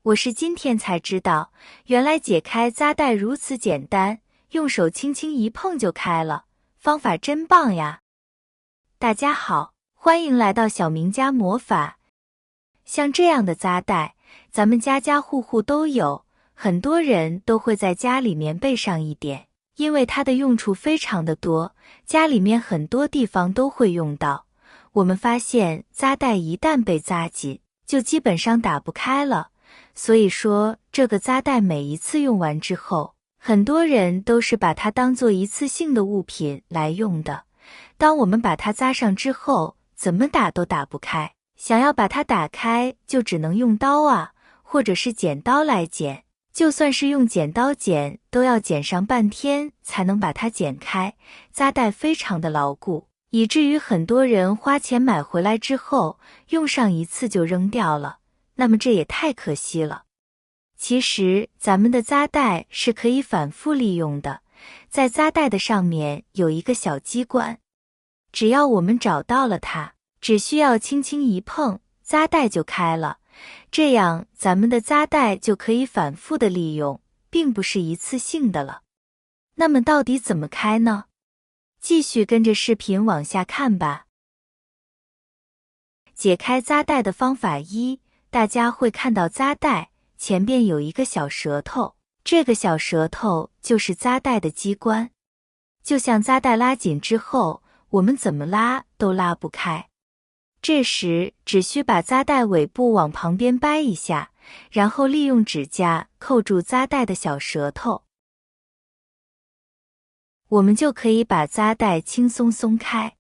我是今天才知道，原来解开扎带如此简单，用手轻轻一碰就开了，方法真棒呀！大家好，欢迎来到小明家魔法。像这样的扎带，咱们家家户户都有，很多人都会在家里面备上一点，因为它的用处非常的多，家里面很多地方都会用到。我们发现扎带一旦被扎紧，就基本上打不开了。所以说，这个扎带每一次用完之后，很多人都是把它当做一次性的物品来用的。当我们把它扎上之后，怎么打都打不开，想要把它打开，就只能用刀啊，或者是剪刀来剪。就算是用剪刀剪，都要剪上半天才能把它剪开。扎带非常的牢固，以至于很多人花钱买回来之后，用上一次就扔掉了。那么这也太可惜了。其实咱们的扎带是可以反复利用的，在扎带的上面有一个小机关，只要我们找到了它，只需要轻轻一碰，扎带就开了。这样咱们的扎带就可以反复的利用，并不是一次性的了。那么到底怎么开呢？继续跟着视频往下看吧。解开扎带的方法一，大家会看到扎带前边有一个小舌头，这个小舌头就是扎带的机关。就像扎带拉紧之后，我们怎么拉都拉不开。这时只需把扎带尾部往旁边掰一下，然后利用指甲扣住扎带的小舌头，我们就可以把扎带轻松松开。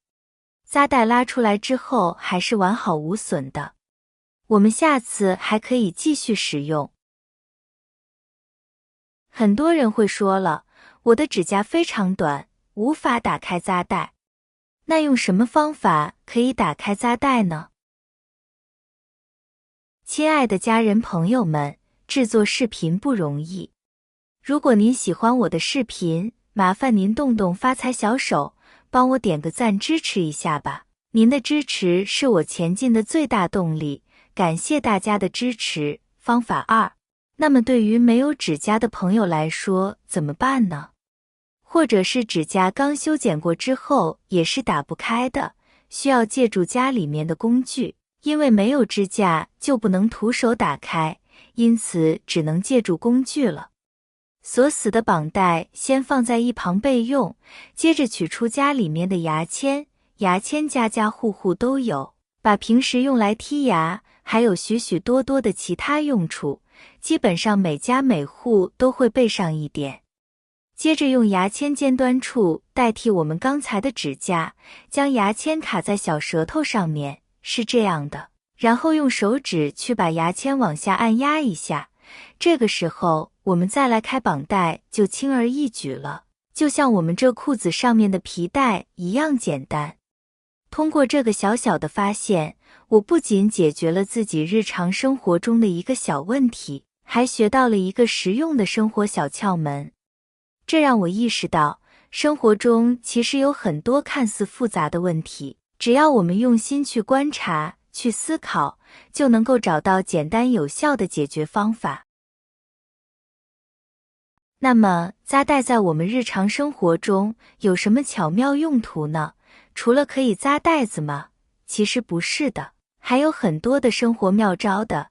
扎带拉出来之后还是完好无损的。我们下次还可以继续使用。很多人会说了，我的指甲非常短，无法打开扎带。那用什么方法可以打开扎带呢？亲爱的家人朋友们，制作视频不容易。如果您喜欢我的视频，麻烦您动动发财小手，帮我点个赞支持一下吧。您的支持是我前进的最大动力。感谢大家的支持。方法二，那么对于没有指甲的朋友来说怎么办呢？或者是指甲刚修剪过之后也是打不开的，需要借助家里面的工具，因为没有支架就不能徒手打开，因此只能借助工具了。锁死的绑带先放在一旁备用，接着取出家里面的牙签，牙签家家户户都有，把平时用来剔牙，还有许许多多的其他用处，基本上每家每户都会备上一点。接着用牙签尖端处代替我们刚才的指甲，将牙签卡在小舌头上面，是这样的，然后用手指去把牙签往下按压一下，这个时候我们再来开绑带就轻而易举了，就像我们这裤子上面的皮带一样简单。通过这个小小的发现，我不仅解决了自己日常生活中的一个小问题，还学到了一个实用的生活小窍门。这让我意识到，生活中其实有很多看似复杂的问题，只要我们用心去观察、去思考，就能够找到简单有效的解决方法。那么，扎带在我们日常生活中有什么巧妙用途呢？除了可以扎带子吗？其实不是的，还有很多的生活妙招的。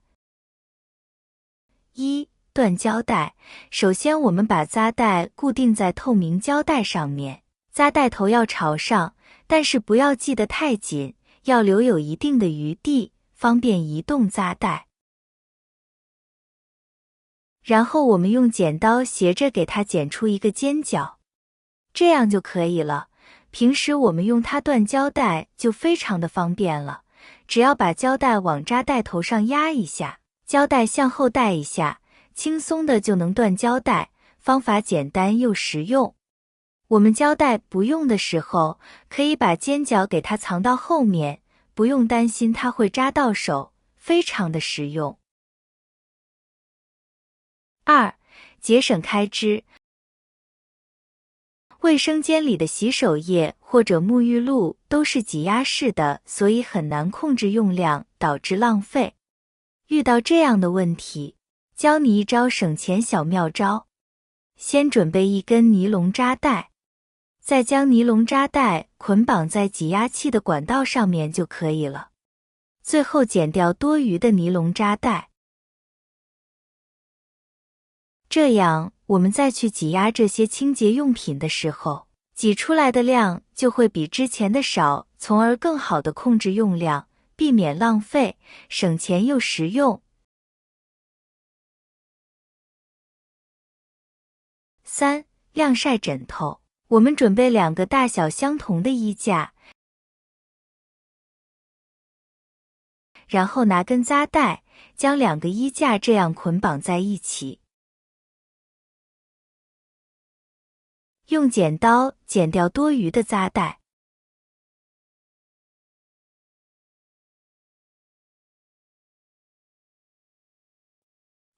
一、断胶带。首先我们把扎带固定在透明胶带上面，扎带头要朝上，但是不要系得太紧，要留有一定的余地，方便移动扎带。然后我们用剪刀斜着给它剪出一个尖角，这样就可以了。平时我们用它断胶带就非常的方便了，只要把胶带往扎带头上压一下，胶带向后带一下，轻松的就能断胶带，方法简单又实用。我们胶带不用的时候，可以把尖角给它藏到后面，不用担心它会扎到手，非常的实用。二、节省开支。卫生间里的洗手液或者沐浴露都是挤压式的，所以很难控制用量，导致浪费。遇到这样的问题，教你一招省钱小妙招。先准备一根尼龙扎带，再将尼龙扎带捆绑在挤压器的管道上面就可以了。最后剪掉多余的尼龙扎带。这样，我们再去挤压这些清洁用品的时候，挤出来的量就会比之前的少，从而更好地控制用量，避免浪费，省钱又实用。3. 晾晒枕头。我们准备2个大小相同的衣架，然后拿根扎带，将2个衣架这样捆绑在一起。用剪刀剪掉多余的扎带。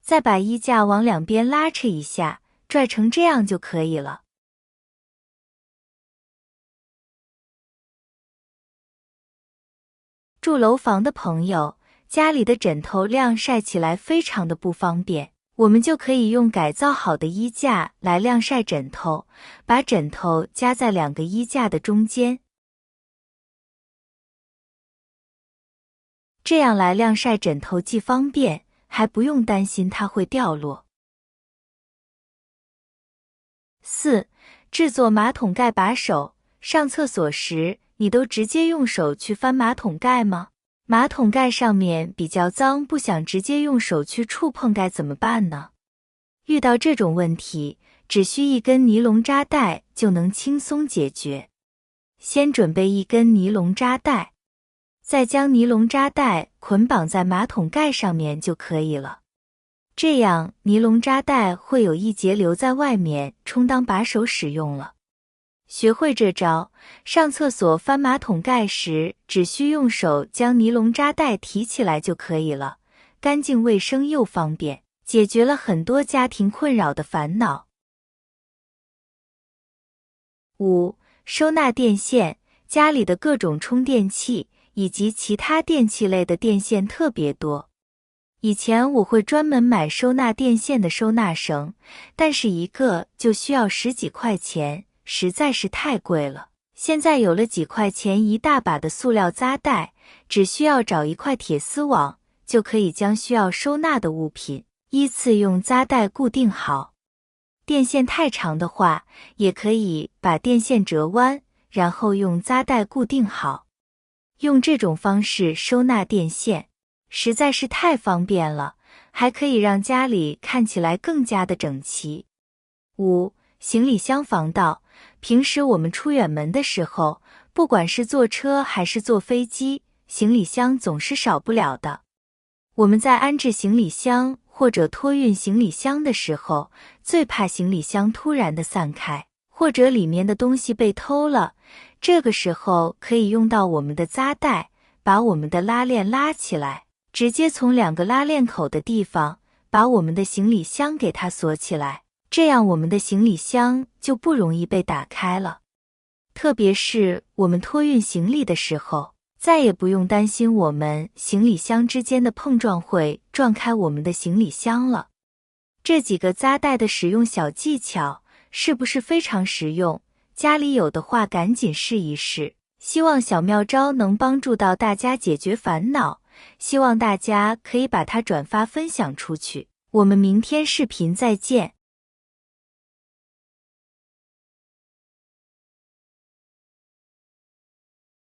再把衣架往两边拉扯一下，拽成这样就可以了。住楼房的朋友，家里的枕头晾晒起来非常的不方便，我们就可以用改造好的衣架来晾晒枕头，把枕头夹在2个衣架的中间。这样来晾晒枕头既方便，还不用担心它会掉落。4. 制作马桶盖把手。上厕所时，你都直接用手去翻马桶盖吗？马桶盖上面比较脏，不想直接用手去触碰该怎么办呢？遇到这种问题，只需一根尼龙扎带就能轻松解决。先准备一根尼龙扎带，再将尼龙扎带捆绑在马桶盖上面就可以了。这样，尼龙扎带会有一节留在外面，充当把手使用了。学会这招，上厕所翻马桶盖时，只需用手将尼龙扎带提起来就可以了，干净卫生又方便，解决了很多家庭困扰的烦恼。5. 收纳电线。家里的各种充电器以及其他电器类的电线特别多。以前我会专门买收纳电线的收纳绳，但是一个就需要10几块钱，实在是太贵了。现在有了几块钱一大把的塑料扎带，只需要找一块铁丝网，就可以将需要收纳的物品依次用扎带固定好。电线太长的话，也可以把电线折弯，然后用扎带固定好。用这种方式收纳电线实在是太方便了，还可以让家里看起来更加的整齐。5. 行李箱防盗。平时我们出远门的时候，不管是坐车还是坐飞机，行李箱总是少不了的。我们在安置行李箱或者托运行李箱的时候，最怕行李箱突然的散开，或者里面的东西被偷了。这个时候可以用到我们的扎带，把我们的拉链拉起来，直接从2个拉链口的地方把我们的行李箱给它锁起来，这样我们的行李箱就不容易被打开了。特别是我们托运行李的时候，再也不用担心我们行李箱之间的碰撞会撞开我们的行李箱了。这几个扎带的使用小技巧是不是非常实用？家里有的话赶紧试一试，希望小妙招能帮助到大家解决烦恼，希望大家可以把它转发分享出去。我们明天视频再见。